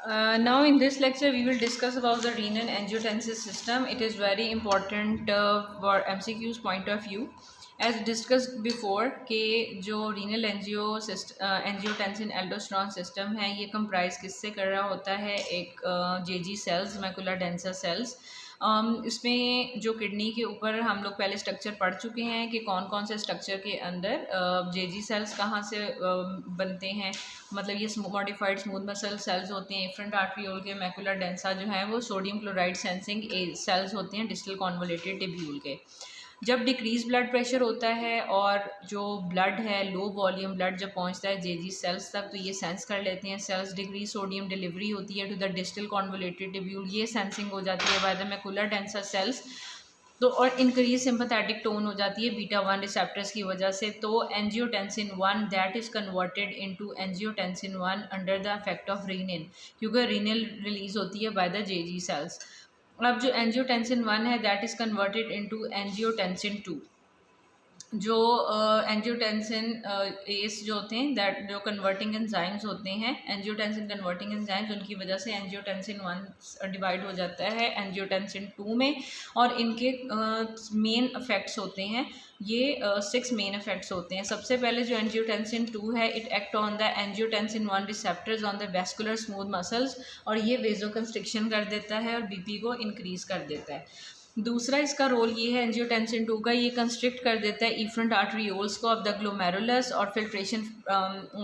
Now in this lecture we will discuss about the renal angiotensin system. It is very important for MCQ's point of view. As discussed before कि जो renal angiotensin aldosterone system है ये comprise किससे कर रहा होता है, एक JG cells, macula densa cells. इसमें जो किडनी के ऊपर हम लोग पहले स्ट्रक्चर पढ़ चुके हैं कि कौन कौन से स्ट्रक्चर के अंदर जेजी सेल्स कहाँ से बनते हैं. मतलब ये मॉडिफाइड स्मूथ मसल सेल्स होते हैं. एफरेंट आर्ट्रियोल के मैकुलर डेंसा जो है वो सोडियम क्लोराइड सेंसिंग सेल्स होते हैं डिस्टल कॉन्वोलेटेड टिब्यूल के. जब डिक्रीज ब्लड प्रेशर होता है और जो ब्लड है लो वॉल्यूम ब्लड जब पहुंचता है जेजी सेल्स तक तो ये सेंस कर लेते हैं. सेल्स डिक्रीज सोडियम डिलीवरी होती है to the distal convoluted tubule. ये सेंसिंग हो जाती है by the macular densa cells. तो और इंक्रीज सिंपैथेटिक टोन हो जाती है बीटा 1 रिसेप्टर्स की वजह से. तो angiotensin 1 that is converted into angiotensin 1 under the effect of renin, क्योंकि रीनिल रिलीज होती है बाय द जेजी सेल्स. अब जो एंजियोटेंसिन 1 है that is converted into angiotensin 2. जो एंजियोटेंसिन एस जो होते हैं दैट जो कन्वर्टिंग एंजाइम्स होते हैं एंजियोटेंसिन कन्वर्टिंग एंजाइम्स उनकी वजह से एंजियोटेंसिन 1 डिवाइड हो जाता है एंजियोटेंसिन 2 में. और इनके मेन इफेक्ट्स होते हैं ये 6 मेन इफेक्ट्स होते हैं. सबसे पहले जो एंजियोटेंसिन 2 है it act on the angiotensin 1 receptors on the vascular smooth muscles और ये वेजो कंस्ट्रिक्शन कर देता है और बीपी को इंक्रीज कर देता है. दूसरा इसका रोल ये है एंजियोटेंसिन 2 का, ये कंस्ट्रिक्ट कर देता है इफरेंट आर्टरियोल्स को ऑफ द ग्लोमेरुलस और फिल्ट्रेशन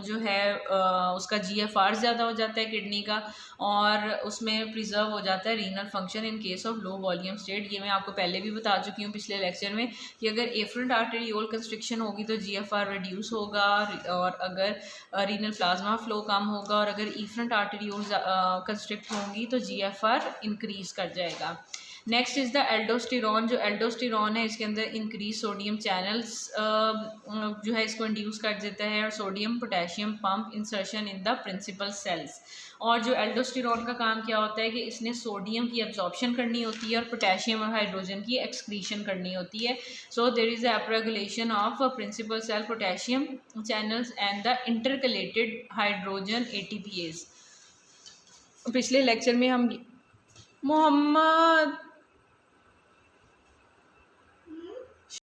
जो है उसका GFR ज़्यादा हो जाता है किडनी का और उसमें प्रिजर्व हो जाता है renal function in case of low volume state. ये मैं आपको पहले भी बता चुकी हूँ पिछले लेक्चर में कि अगर एफरेंट आर्टरियोल कंस्ट्रिक्शन होगी तो GFR रिड्यूस होगा और अगर रीनल प्लाज्मा फ्लो कम होगा और अगर इफरेंट आर्टरियोल कंस्ट्रिक्ट होंगी तो GFR इंक्रीज कर जाएगा. Next is the aldosterone. जो एल्डोस्टेरॉन है इसके अंदर इंक्रीज सोडियम चैनल्स जो है इसको इंड्यूस कर देता है और sodium potassium pump insertion in the principal cells. और जो एल्डोस्टेरॉन का काम क्या होता है कि इसने सोडियम की एब्जॉर्प्शन करनी होती है और पोटेशियम और हाइड्रोजन की एक्सक्रीशन करनी होती है. So there is the upregulation of principal cell potassium channels and the intercalated hydrogen ATPase. पिछले लेक्चर में हम मोहम्मद